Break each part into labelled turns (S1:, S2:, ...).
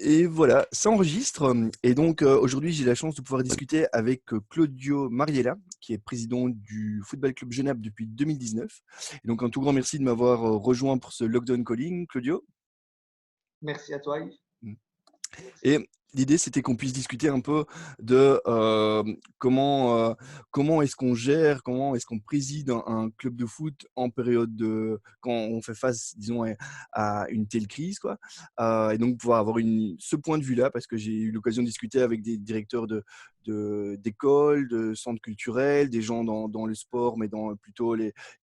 S1: Et voilà, ça enregistre. Et donc, aujourd'hui, j'ai la chance de pouvoir discuter avec Claudio Mariella, qui est président du Football Club Genappe depuis 2019. Et donc, un tout grand merci de m'avoir rejoint pour ce Lockdown Calling, Claudio.
S2: Merci à toi, Yves.
S1: Mm.
S2: Merci.
S1: Et l'idée, c'était qu'on puisse discuter un peu de comment est-ce qu'on gère, comment est-ce qu'on préside un club de foot en période quand on fait face, disons, à une telle crise, quoi. Et donc, pouvoir avoir ce point de vue-là, parce que j'ai eu l'occasion de discuter avec des directeurs d'écoles, de centres culturels, des gens dans le sport, mais plutôt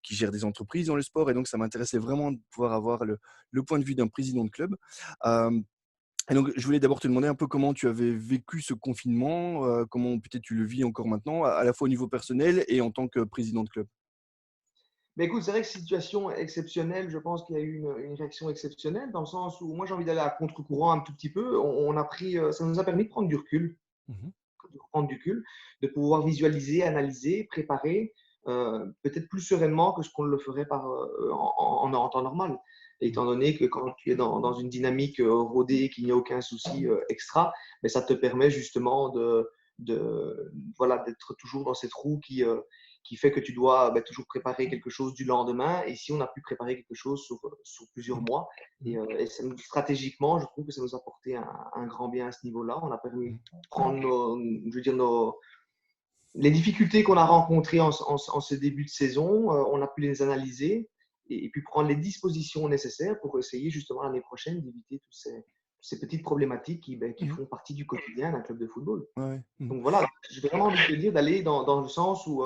S1: qui gèrent des entreprises dans le sport. Et donc, ça m'intéressait vraiment de pouvoir avoir le point de vue d'un président de club. Euh, et donc, je voulais d'abord te demander un peu comment tu avais vécu ce confinement, comment peut-être tu le vis encore maintenant, à la fois au niveau personnel et en tant que président de club.
S2: Mais écoute, c'est vrai que situation exceptionnelle, je pense qu'il y a eu une réaction exceptionnelle dans le sens où moi j'ai envie d'aller à contre-courant un tout petit peu. On a pris, ça nous a permis de prendre du recul,
S1: Mhm.
S2: de pouvoir visualiser, analyser, préparer, peut-être plus sereinement que ce qu'on le ferait en temps normal. Et étant donné que quand tu es dans une dynamique rodée et qu'il n'y a aucun souci extra, mais ça te permet justement voilà, d'être toujours dans cette roue qui fait que tu dois toujours préparer quelque chose du lendemain. Et si on a pu préparer quelque chose sur plusieurs
S1: Mhm.
S2: mois,
S1: Mhm.
S2: stratégiquement, je trouve que ça nous a apporté un grand bien à ce niveau-là. On a permis de
S1: Mhm.
S2: prendre je veux dire les difficultés qu'on a rencontrées en ce début de saison, on a pu les analyser et puis prendre les dispositions nécessaires pour essayer justement l'année prochaine d'éviter toutes ces petites problématiques qui
S1: Mhm.
S2: font partie du quotidien d'un club de football.
S1: Ouais, ouais. Mhm.
S2: Donc voilà, j'ai vraiment envie de te dire d'aller dans le sens où,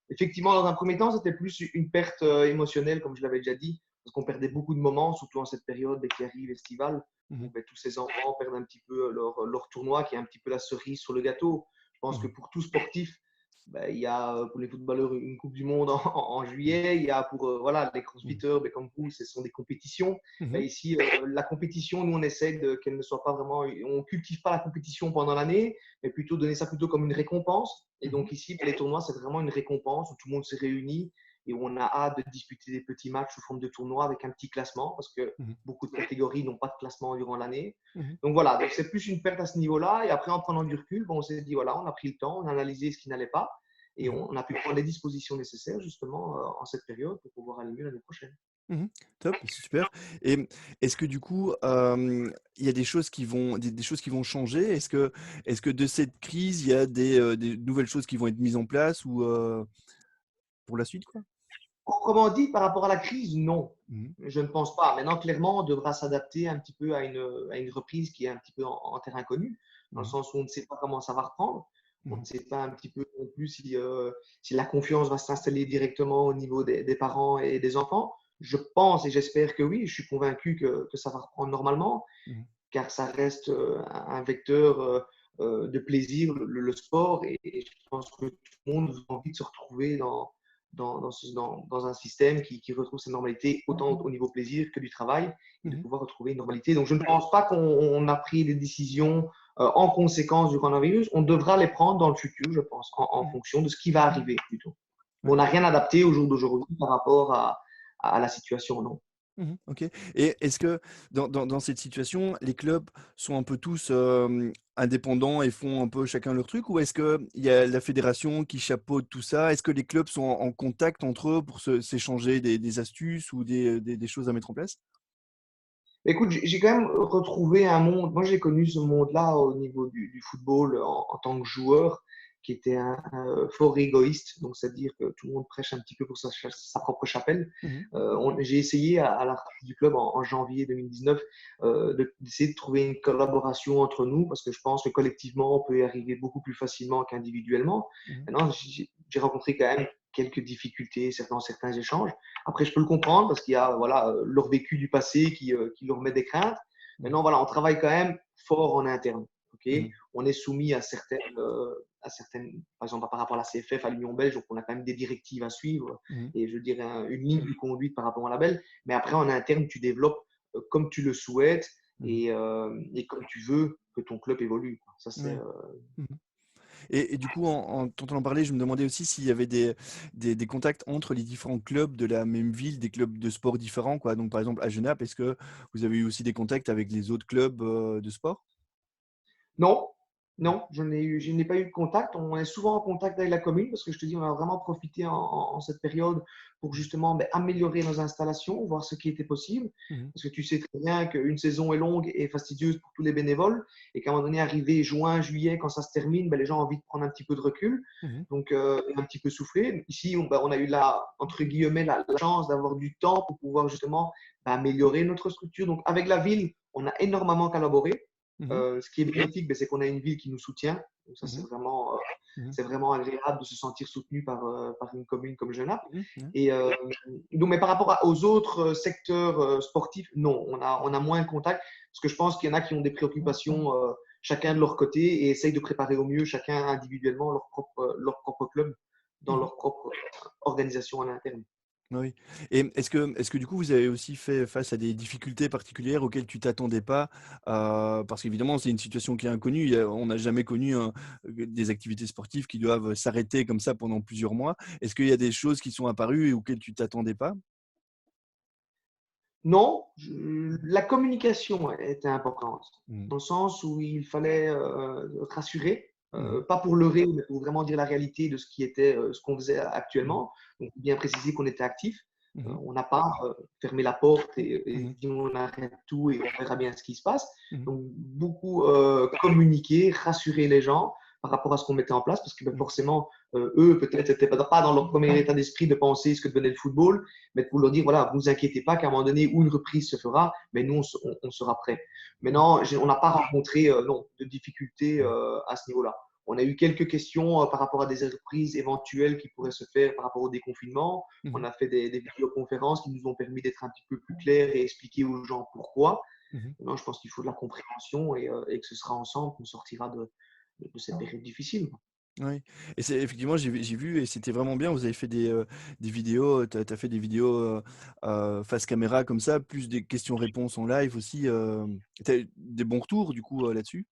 S2: effectivement, dans un premier temps, c'était plus une perte émotionnelle, comme je l'avais déjà dit, parce qu'on perdait beaucoup de moments, surtout en cette période qui arrive estivale,
S1: Mhm.
S2: où tous ces enfants perdent un petit peu leur tournoi, qui est un petit peu la cerise sur le gâteau. Je pense que
S1: Mhm.
S2: pour tout sportif, il y a pour les footballeurs une Coupe du Monde en
S1: Mhm.
S2: juillet, il y a pour voilà, les
S1: Mhm.
S2: crossfitters, comme vous, ce sont des compétitions.
S1: Mhm.
S2: Ici, la compétition, nous, on essaie qu'elle ne soit pas vraiment. On ne cultive pas la compétition pendant l'année, mais plutôt donner ça plutôt comme une récompense. Et
S1: Mhm.
S2: donc ici, les tournois, c'est vraiment une récompense où tout le monde se réunit et où on a hâte de disputer des petits matchs sous forme de tournoi avec un petit classement, parce que
S1: Mhm.
S2: beaucoup de catégories n'ont pas de classement durant l'année.
S1: Mhm.
S2: Donc voilà, donc c'est plus une perte à ce niveau-là. Et après, en prenant du recul, on s'est dit, voilà, on a pris le temps, on a analysé ce qui n'allait pas, et
S1: Mhm.
S2: on a pu prendre les dispositions nécessaires justement en cette période pour pouvoir aller mieux l'année prochaine.
S1: Mhm. Top, c'est super. Et est-ce que du coup, il y a des choses qui vont changer? Est-ce que de cette crise, il y a des nouvelles choses qui vont être mises en place ou pour la suite, quoi?
S2: Proprement dit, par rapport à la crise, non.
S1: Mhm.
S2: Je ne pense pas. Maintenant, clairement, on devra s'adapter un petit peu à une reprise qui est un petit peu en terrain inconnu, dans le
S1: Mhm.
S2: sens où on ne sait pas comment ça va reprendre. On ne
S1: Mhm.
S2: sait pas un petit peu non plus si la confiance va s'installer directement au niveau des parents et des enfants. Je pense et j'espère que oui. Je suis convaincu que ça va reprendre normalement,
S1: Mhm.
S2: car ça reste un vecteur de plaisir, le sport. Et je pense que tout le monde a envie de se retrouver dans un système qui retrouve sa normalité, autant au niveau plaisir que du travail, et de
S1: Mhm.
S2: pouvoir retrouver une normalité. Donc, je ne pense pas qu'on a pris des décisions en conséquence du coronavirus. On devra les prendre dans le futur, je pense, en
S1: Mhm.
S2: fonction de ce qui va arriver plutôt. Mais
S1: Ouais.
S2: on n'a rien adapté au jour d'aujourd'hui par rapport à la situation, non.
S1: Mhm. Ok. Et est-ce que dans cette situation, les clubs sont un peu tous indépendants et font un peu chacun leur truc, ou est-ce qu'il y a la fédération qui chapeaute tout ça? Est-ce que les clubs sont en contact entre eux pour s'échanger des astuces ou des choses à mettre en place?
S2: Écoute, j'ai quand même retrouvé un monde. Moi, j'ai connu ce monde-là au niveau du football en tant que joueur, qui était un fort égoïste. Donc, c'est-à-dire que tout le monde prêche un petit peu pour sa propre chapelle.
S1: Mhm.
S2: J'ai essayé à la reprise du club en janvier 2019 d'essayer de trouver une collaboration entre nous, parce que je pense que collectivement, on peut y arriver beaucoup plus facilement qu'individuellement.
S1: Mhm.
S2: Maintenant, j'ai rencontré quand même quelques difficultés dans certains échanges. Après, je peux le comprendre parce qu'il y a voilà, leur vécu du passé qui leur met des craintes.
S1: Mhm.
S2: Maintenant, voilà, on travaille quand même fort en interne. Okay,
S1: Mhm.
S2: on est soumis à certaines, par exemple par rapport à la CFF, à l'Union belge, donc on a quand même des directives à suivre
S1: Mhm.
S2: et je dirais une ligne de conduite par rapport à la belle. Mais après, en interne, tu développes comme tu le souhaites
S1: Mhm.
S2: et comme tu veux que ton club évolue. Ça, c'est
S1: Ouais. Mhm. Et du coup, en t'entendant parler, je me demandais aussi s'il y avait des contacts entre les différents clubs de la même ville, des clubs de sport différents, quoi. Donc, par exemple, à Genappe, est-ce que vous avez eu aussi des contacts avec les autres clubs de sport?
S2: Non, non, je n'ai pas eu de contact. On est souvent en contact avec la commune parce que je te dis, on a vraiment profité en cette période pour justement améliorer nos installations, voir ce qui était possible.
S1: Mhm,
S2: Parce que tu sais très bien qu'une saison est longue et fastidieuse pour tous les bénévoles et qu'à un moment donné, arrivé juin, juillet, quand ça se termine, les gens ont envie de prendre un petit peu de recul,
S1: mhm,
S2: donc un petit peu souffler. Ici, on a eu entre guillemets, la chance d'avoir du temps pour pouvoir justement améliorer notre structure. Donc avec la ville, on a énormément collaboré.
S1: mhm,
S2: Ce qui est bénéfique, c'est qu'on a une ville qui nous soutient. Donc ça,
S1: mhm, mhm,
S2: c'est vraiment agréable de se sentir soutenu par une commune comme Genappe.
S1: mhm, mhm.
S2: Et donc, mais par rapport aux autres secteurs sportifs, non, on a moins de contact parce que je pense qu'il y en a qui ont des préoccupations chacun de leur côté et essayent de préparer au mieux chacun individuellement leur propre club dans
S1: Mhm.
S2: leur propre organisation à l'interne.
S1: Oui. Et est-ce que du coup, vous avez aussi fait face à des difficultés particulières auxquelles tu t'attendais pas? Parce qu'évidemment, c'est une situation qui est inconnue. On n'a jamais connu des activités sportives qui doivent s'arrêter comme ça pendant plusieurs mois. Est-ce qu'il y a des choses qui sont apparues et auxquelles tu t'attendais pas?
S2: Non, la communication était importante,
S1: Mhm.
S2: dans le sens où il fallait rassurer,
S1: Mhm.
S2: pas pour leurrer, mais pour vraiment dire la réalité de ce qui était, ce qu'on faisait
S1: Mhm.
S2: actuellement. Donc, bien préciser qu'on était actif.
S1: Mhm.
S2: On n'a pas fermé la porte et
S1: Mhm.
S2: dit on arrête tout et on verra bien ce qui se passe.
S1: Mhm.
S2: Donc, beaucoup communiquer, rassurer les gens par rapport à ce qu'on mettait en place, parce que
S1: Mhm.
S2: forcément, eux, peut-être, n'étaient pas dans leur premier état d'esprit de penser ce que devenait le football, mais pour leur dire, voilà, vous inquiétez pas qu'à un moment donné où une reprise se fera, mais nous, on sera prêts. Maintenant, on n'a pas rencontré non, de difficultés à ce niveau-là. On a eu quelques questions par rapport à des reprises éventuelles qui pourraient se faire par rapport au déconfinement. On
S1: Mhm.
S2: a fait des vidéoconférences qui nous ont permis d'être un petit peu plus clairs et expliquer aux gens pourquoi.
S1: Mhm.
S2: Maintenant, je pense qu'il faut de la compréhension et que ce sera ensemble qu'on sortira de cette période difficile.
S1: Oui, et c'est effectivement, j'ai vu et c'était vraiment bien. Vous avez fait des vidéos, tu as fait des vidéos, face caméra comme ça, plus des questions-réponses en live aussi, tu as eu des bons retours du coup, là-dessus?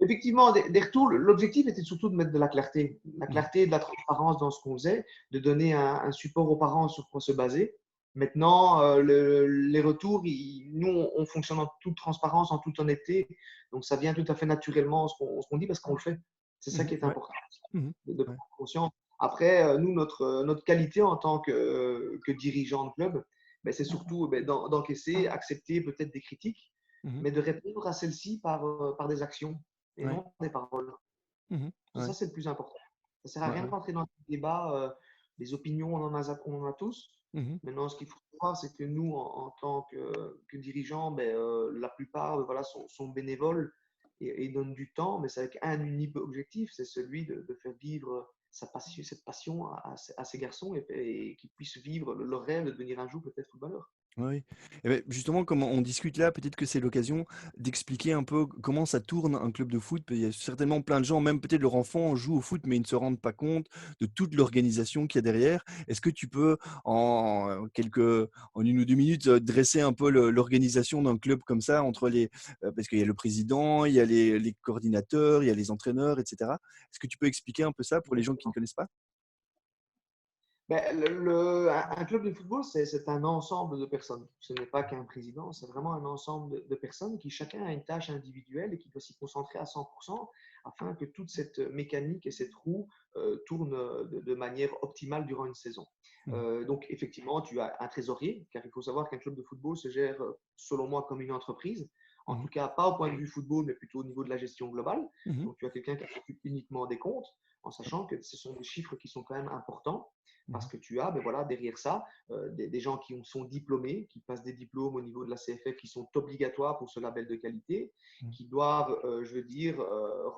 S2: Effectivement, des retours, l'objectif était surtout de mettre de la
S1: Mmh.
S2: clarté et de la transparence dans ce qu'on faisait, de donner un support aux parents sur quoi se baser. Maintenant, les retours, nous, on fonctionne en toute transparence, en toute honnêteté. Donc, ça vient tout à fait naturellement ce qu'on dit parce qu'on le fait. C'est ça
S1: Mmh.
S2: qui est
S1: Ouais.
S2: important,
S1: Mmh.
S2: de
S1: Ouais.
S2: prendre conscience. Après, nous, notre qualité en tant que dirigeant de club, c'est surtout d'encaisser, accepter peut-être des critiques,
S1: Mmh.
S2: mais de répondre à celles-ci par des actions et
S1: Ouais.
S2: non des paroles.
S1: Mmh.
S2: Ça,
S1: Ouais.
S2: c'est le plus important. Ça ne sert à
S1: Ouais,
S2: rien de
S1: ouais.
S2: rentrer dans le débat. Les opinions, on en a tous.
S1: Mmh.
S2: Maintenant, ce qu'il faut voir, c'est que nous, en tant que dirigeants, la plupart voilà, sont bénévoles et donnent du temps, mais c'est avec un unique objectif, c'est celui de faire vivre cette passion à ces garçons et qu'ils puissent vivre leur rêve de devenir un jour peut-être footballeur.
S1: Oui, et beh, justement, comme on discute là, peut-être que c'est l'occasion d'expliquer un peu comment ça tourne un club de foot. Il y a certainement plein de gens, même peut-être leur enfant joue au foot, mais ils ne se rendent pas compte de toute l'organisation qu'il y a derrière. Est-ce que tu peux, en 1 ou 2 minutes, dresser un peu l'organisation d'un club comme ça entre parce qu'il y a le président, il y a les coordinateurs, il y a les entraîneurs, et cetera. Est-ce que tu peux expliquer un peu ça pour les gens qui ne connaissent pas?
S2: Un club de football, c'est un ensemble de personnes. Ce n'est pas qu'un président, c'est vraiment un ensemble de personnes qui chacun a une tâche individuelle et qui doit s'y concentrer à 100% afin que toute cette mécanique et cette roue tournent de manière optimale durant une saison.
S1: Mmh.
S2: Donc, effectivement, tu as un trésorier, car il faut savoir qu'un club de football se gère, selon moi, comme une entreprise. En
S1: Mmh.
S2: tout cas, pas au point de vue football, mais plutôt au niveau de la gestion globale.
S1: Mmh.
S2: Donc, tu as quelqu'un qui s'occupe uniquement des comptes, en sachant que ce sont des chiffres qui sont quand même importants parce
S1: Mmh.
S2: que tu as voilà, derrière ça des gens qui sont diplômés, qui passent des diplômes au niveau de la CFF qui sont obligatoires pour ce label de qualité,
S1: Mmh.
S2: qui doivent, je veux dire,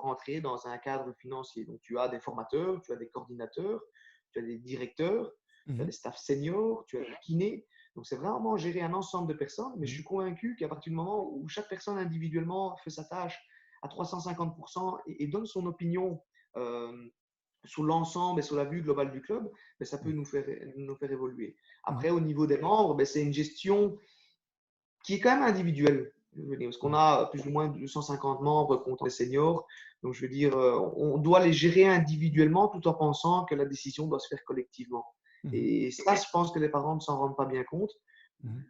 S2: rentrer dans un cadre financier. Donc tu as des formateurs, tu as des coordinateurs, tu as des directeurs, tu as
S1: Mmh.
S2: des staffs seniors, tu as des kinés. Donc c'est vraiment gérer un ensemble de personnes, mais je
S1: Mmh.
S2: suis convaincu qu'à partir du moment où chaque personne individuellement fait sa tâche à 350% et donne son opinion euh, sur l'ensemble et sur la vue globale du club, ça peut
S1: Mmh.
S2: nous faire évoluer.
S1: Mmh.
S2: Après, au niveau des membres, c'est une gestion qui est quand même individuelle. Je veux dire, parce qu'on a plus ou moins 250 membres contre les seniors. Donc, je veux dire, on doit les gérer individuellement tout en pensant que la décision doit se faire collectivement.
S1: Mhm.
S2: Et ça, je pense que les parents ne s'en rendent pas bien compte.
S1: Mhm.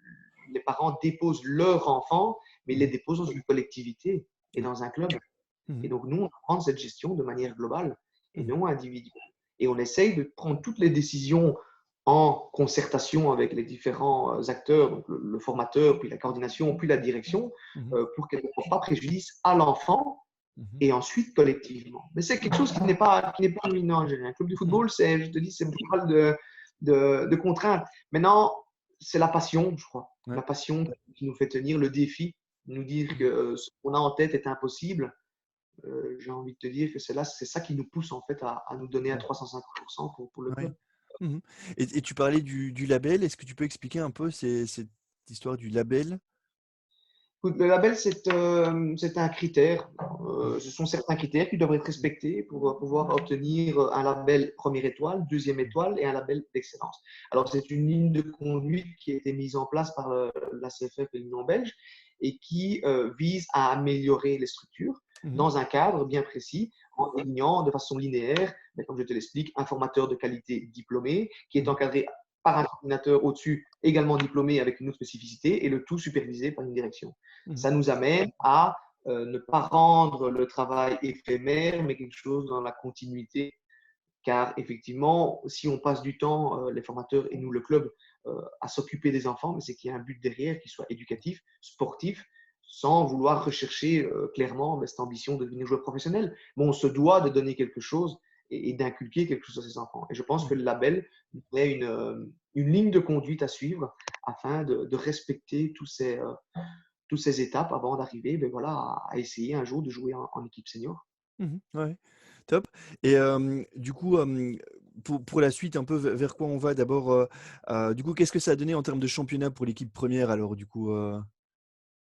S2: Les parents déposent leur enfant, mais ils les
S1: Mhm.
S2: déposent dans une collectivité et
S1: Ouais.
S2: dans un club. Et
S1: Mhm.
S2: donc, nous, on prend cette gestion de manière globale et
S1: Mhm.
S2: non individuelle. Et on essaye de prendre toutes les décisions en concertation avec les différents acteurs, donc le formateur, puis la coordination, puis la direction,
S1: Mhm.
S2: pour qu'elles ne portent pas préjudice à l'enfant
S1: Mhm.
S2: et ensuite collectivement. Mais c'est quelque chose qui n'est pas dominant en général. Un club de
S1: Mhm.
S2: football, c'est, je te dis, c'est pas mal de contraintes. Maintenant, c'est la passion, je crois.
S1: Ouais.
S2: La passion qui nous fait tenir le défi, nous dire
S1: Mhm.
S2: que ce qu'on a en tête est impossible. J'ai envie de te dire que c'est ça qui nous pousse en fait à nous donner à
S1: Mhm.
S2: 350% pour le club.
S1: Ouais. Mhm. Et tu parlais du label. Est-ce que tu peux expliquer un peu cette histoire du label?
S2: Écoute, le label, c'est un critère.
S1: Mhm.
S2: Ce sont certains critères qui doivent être respectés pour pouvoir obtenir un label première étoile, deuxième étoile et un label d'excellence. Alors, c'est une ligne de conduite qui a été mise en place par la CFF et l'Union belge et qui vise à améliorer les structures
S1: Mhm.
S2: dans un cadre bien précis, en alignant de façon linéaire, mais comme je te l'explique, un formateur de qualité diplômé qui est
S1: Mhm.
S2: encadré par un coordinateur au-dessus, également diplômé avec une autre spécificité, et le tout supervisé par une direction.
S1: Mhm.
S2: Ça nous amène à ne pas rendre le travail éphémère, mais quelque chose dans la continuité. Car effectivement, si on passe du temps, les formateurs et nous, le club, à s'occuper des enfants, mais c'est qu'il y a un but derrière qui soit éducatif, sportif, sans vouloir rechercher clairement cette ambition de devenir joueur professionnel. Mais on se doit de donner quelque chose et d'inculquer quelque chose à ses enfants. Et je pense que
S1: Mhm.
S2: le label est une ligne de conduite à suivre afin de respecter toutes ces étapes avant d'arriver ben voilà, à essayer un jour de jouer en équipe senior.
S1: Mhm. Ouais. Top. Et du coup, pour la suite, un peu vers quoi on va d'abord du coup, qu'est-ce que ça a donné en termes de championnat pour l'équipe première alors du coup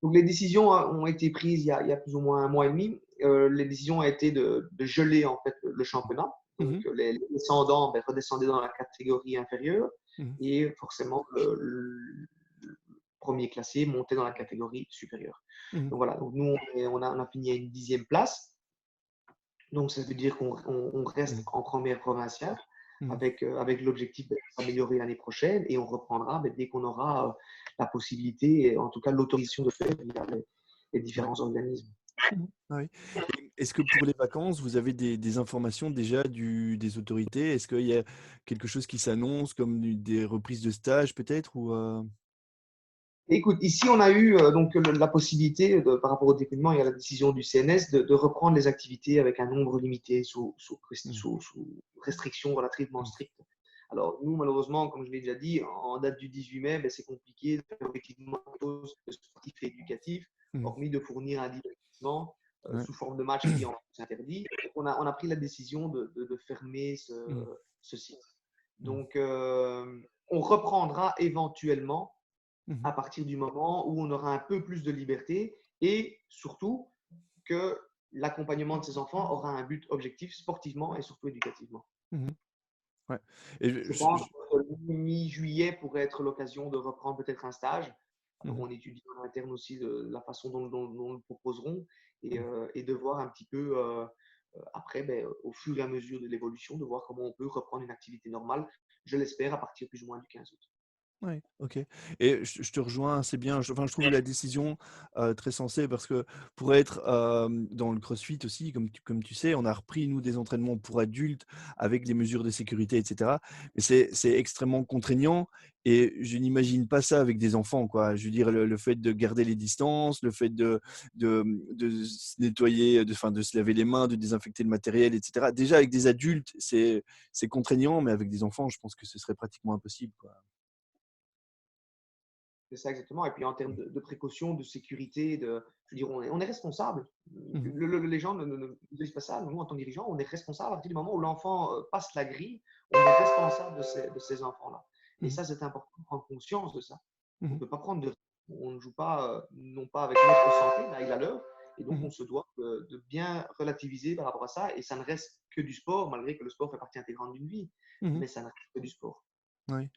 S2: Donc les décisions ont été prises il y a plus ou moins un mois et demi. Les décisions ont été de geler en fait le championnat. Donc
S1: Mhm.
S2: les descendants ben, redescendaient dans la catégorie inférieure
S1: Mhm.
S2: et forcément le premier classé montait dans la catégorie supérieure.
S1: Mhm.
S2: Donc voilà, donc nous on a fini à une 10e place. Donc, ça veut dire qu'on reste
S1: Mhm.
S2: en première provinciale
S1: Mhm.
S2: avec l'objectif d'améliorer l'année prochaine et on reprendra dès qu'on aura la possibilité, et en tout cas l'autorisation de faire via les
S1: Ouais.
S2: différents organismes.
S1: Mhm. Ah oui. Et est-ce que pour les vacances, vous avez des informations déjà des autorités? Est-ce qu'il y a quelque chose qui s'annonce comme des reprises de stage peut-être ou
S2: Écoute, ici, on a eu donc la possibilité, par rapport au déconfinement et à la décision du CNS, de reprendre les activités avec un nombre limité
S1: Mhm.
S2: sous restriction relativement
S1: Mhm.
S2: stricte. Alors, nous, malheureusement, comme je l'ai déjà dit, en date du 18 mai, ben, c'est compliqué de faire effectivement quelque chose de sportif et éducatif,
S1: Mhm.
S2: hormis de fournir un divertissement
S1: Ouais.
S2: sous forme de match qui est en plus interdit. On a pris la décision de fermer
S1: Mhm.
S2: ce site.
S1: Mhm.
S2: Donc, on reprendra éventuellement
S1: Mhm.
S2: à partir du moment où on aura un peu plus de liberté et surtout que l'accompagnement de ces enfants aura un but objectif sportivement et surtout éducativement.
S1: Mhm. Ouais. Et
S2: Je pense que mi-juillet pourrait être l'occasion de reprendre peut-être un stage. Alors,
S1: Mhm.
S2: on étudie en interne aussi de la façon dont nous le proposerons
S1: Mhm.
S2: et de voir un petit peu après, ben, au fur et à mesure de l'évolution, de voir comment on peut reprendre une activité normale, je l'espère, à partir plus ou moins du 15 août.
S1: Ouais, OK. Et je te rejoins, c'est bien. Enfin, je trouve la décision très sensée parce que pour être dans le CrossFit aussi, comme tu sais, on a repris, nous, des entraînements pour adultes avec des mesures de sécurité, etc. Mais c'est extrêmement contraignant et je n'imagine pas ça avec des enfants, quoi. Je veux dire, le fait de garder les distances, le fait de se nettoyer, enfin, de se laver les mains, de désinfecter le matériel, etc. Déjà, avec des adultes, c'est contraignant, mais avec des enfants, je pense que ce serait pratiquement impossible, quoi.
S2: C'est ça exactement. Et puis en termes de précaution, de sécurité, je veux dire, on est responsable.
S1: Mhm.
S2: Les gens ne disent pas ça. Nous, en tant que dirigeants, on est responsable à partir du moment où l'enfant passe la grille. On est responsable de ces enfants-là. Et
S1: Mhm.
S2: ça, c'est important de prendre conscience de ça. On ne
S1: Mhm.
S2: peut pas prendre de risques. On ne joue pas, non pas avec notre santé, mais avec la leur. Et donc,
S1: Mhm.
S2: on se doit de bien relativiser par rapport à ça. Et ça ne reste que du sport, malgré que le sport fait partie intégrante d'une vie.
S1: Mhm.
S2: Mais ça ne reste que du sport.
S1: Oui.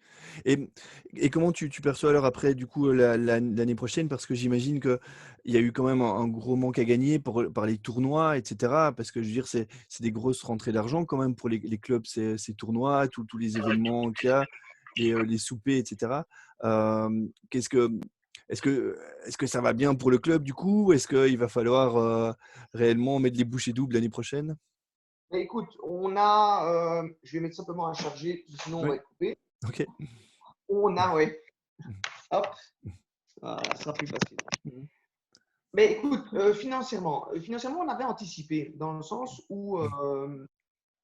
S1: Et et comment tu perçois alors après du coup l'année prochaine? Parce que j'imagine qu'il y a eu quand même un gros manque à gagner par les tournois et cetera. Parce que je veux dire, c'est des grosses rentrées d'argent quand même pour les clubs, ces tournois, tous les événements qu'il y a, les soupers et cetera. Qu'est-ce que est-ce que est-ce que ça va bien pour le club du coup? Est-ce qu'il va falloir, réellement mettre les bouchées doubles l'année prochaine?
S2: Mais écoute, on a, je vais mettre simplement un chargé, sinon on va
S1: Oui,
S2: être coupé.
S1: OK.
S2: On a, ouais,
S1: Mmh.
S2: hop, voilà, ça sera plus facile.
S1: Mmh.
S2: Mais écoute, financièrement, on avait anticipé dans le sens où,
S1: Mmh.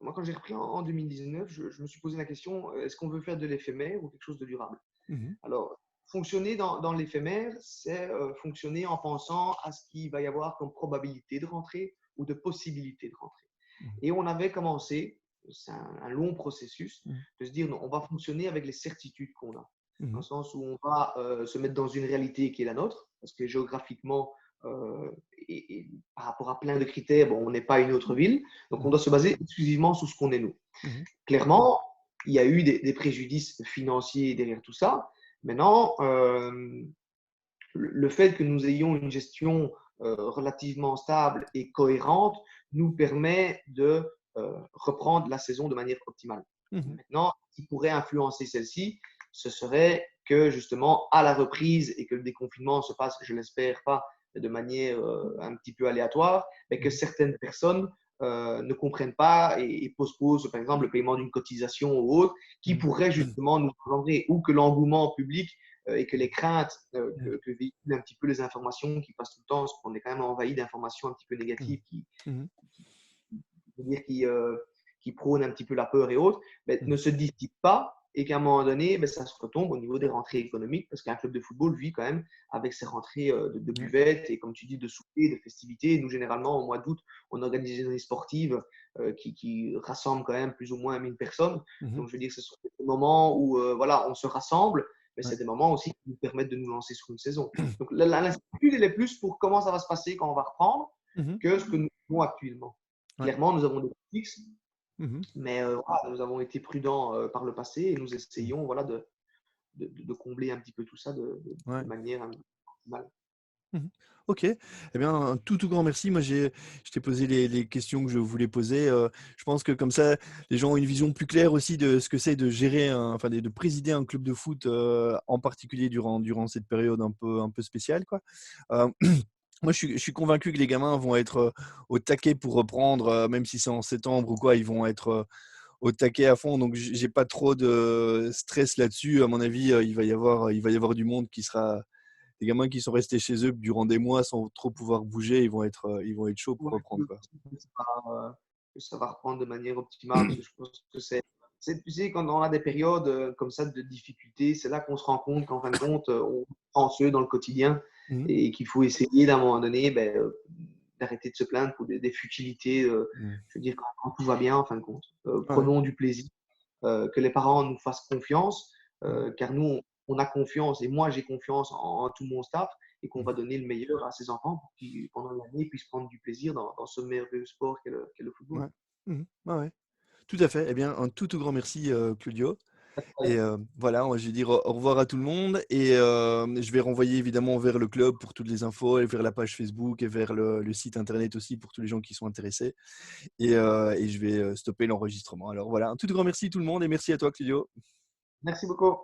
S2: moi, quand j'ai repris en 2019, je me suis posé la question, est-ce qu'on veut faire de l'éphémère ou quelque chose de durable?
S1: Mmh.
S2: Alors, fonctionner dans l'éphémère, c'est fonctionner en pensant à ce qu'il va y avoir comme probabilité de rentrer ou de possibilité de rentrer.
S1: Mmh.
S2: Et on avait commencé, c'est un long processus,
S1: Mmh.
S2: de se dire, non, on va fonctionner avec les certitudes qu'on a. Dans
S1: Mmh.
S2: le sens où on va se mettre dans une réalité qui est la nôtre, parce que géographiquement, euh, et par rapport à plein de critères, bon, on n'est pas une autre ville, donc on
S1: Mmh.
S2: doit se baser exclusivement sur ce qu'on est nous.
S1: Mmh.
S2: Clairement, il y a eu des préjudices financiers derrière tout ça. Maintenant, le fait que nous ayons une gestion relativement stable et cohérente nous permet de reprendre la saison de manière optimale.
S1: Mmh.
S2: Maintenant, ce qui pourrait influencer celle-ci, ce serait que justement, à la reprise et que le déconfinement se passe, je l'espère pas, de manière un petit peu aléatoire, mais que
S1: Mmh.
S2: certaines personnes ne comprennent pas et postposent, par exemple, le paiement d'une cotisation ou autre, qui
S1: Mmh.
S2: pourrait justement nous engendrer, ou que l'engouement public et que les craintes
S1: Mmh.
S2: que véhiculent un petit peu les informations qui passent tout le temps, parce qu'on est quand même envahi d'informations un petit peu
S1: Mmh.
S2: négatives
S1: Mmh.
S2: qui prônent un petit peu la peur et autres, mais
S1: Mmh.
S2: ne se dissipent pas et qu'à un moment donné, ça se retombe au niveau des rentrées économiques parce qu'un club de football vit quand même avec ses rentrées de
S1: Ouais.
S2: buvettes et, comme tu dis, de soupers, de festivités. Nous, généralement, au mois d'août, on organise des journées sportives qui rassemblent quand même plus ou moins 1000 personnes.
S1: Mmh.
S2: Donc, je veux dire, ce sont des moments où voilà, on se rassemble, mais
S1: Ouais.
S2: c'est des moments aussi qui nous permettent de nous lancer sur une saison. Donc, l'incertitude, elle est plus pour comment ça va se passer quand on va reprendre
S1: Mmh.
S2: que ce que nous faisons actuellement.
S1: Ouais.
S2: Clairement, nous avons des fixes,
S1: Mmh.
S2: mais voilà, nous avons été prudents par le passé et nous
S1: Mmh.
S2: essayons voilà, de combler un petit peu tout ça de
S1: Ouais.
S2: manière optimale.
S1: Mmh. OK. Eh bien, un tout grand merci. Moi, je t'ai posé les questions que je voulais poser. Je pense que comme ça, les gens ont une vision plus claire aussi de ce que c'est de gérer enfin de présider un club de foot, en particulier durant cette période un peu spéciale, quoi. Heu, moi, je suis convaincu que les gamins vont être, au taquet pour reprendre, même si c'est en septembre ou quoi, ils vont être, au taquet à fond. Donc j'ai pas trop de stress là-dessus. À mon avis, il va y avoir du monde qui sera les gamins qui sont restés chez eux durant des mois sans trop pouvoir bouger, ils vont être chauds pour
S2: Ouais,
S1: reprendre, quoi.
S2: que ça va reprendre de manière optimale, parce que je pense que tu sais, quand on a des périodes comme ça de difficultés, c'est là qu'on se rend compte qu'en fin de compte, on est anxieux dans le quotidien
S1: Mmh.
S2: et qu'il faut essayer d'un moment donné d'arrêter de se plaindre pour des futilités.
S1: Mmh.
S2: Je veux dire, quand tout va bien, en fin de compte.
S1: Ah ouais.
S2: Prenons du plaisir, que les parents nous fassent confiance,
S1: Mmh.
S2: car nous, on a confiance et moi, j'ai confiance en tout mon staff et qu'on
S1: Mmh.
S2: va donner le meilleur à ces enfants pour qu'ils, pendant l'année, puissent prendre du plaisir dans ce merveilleux sport qu'est le football.
S1: Ouais. Mmh. Ouais, ouais. Tout à fait. Eh bien, un tout grand merci, Claudio et voilà, moi je vais dire au revoir à tout le monde et je vais renvoyer évidemment vers le club pour toutes les infos et vers la page Facebook et vers le site internet aussi pour tous les gens qui sont intéressés et je vais, stopper l'enregistrement. Alors voilà, un tout grand merci tout le monde et merci à toi, Claudio.
S2: Merci beaucoup.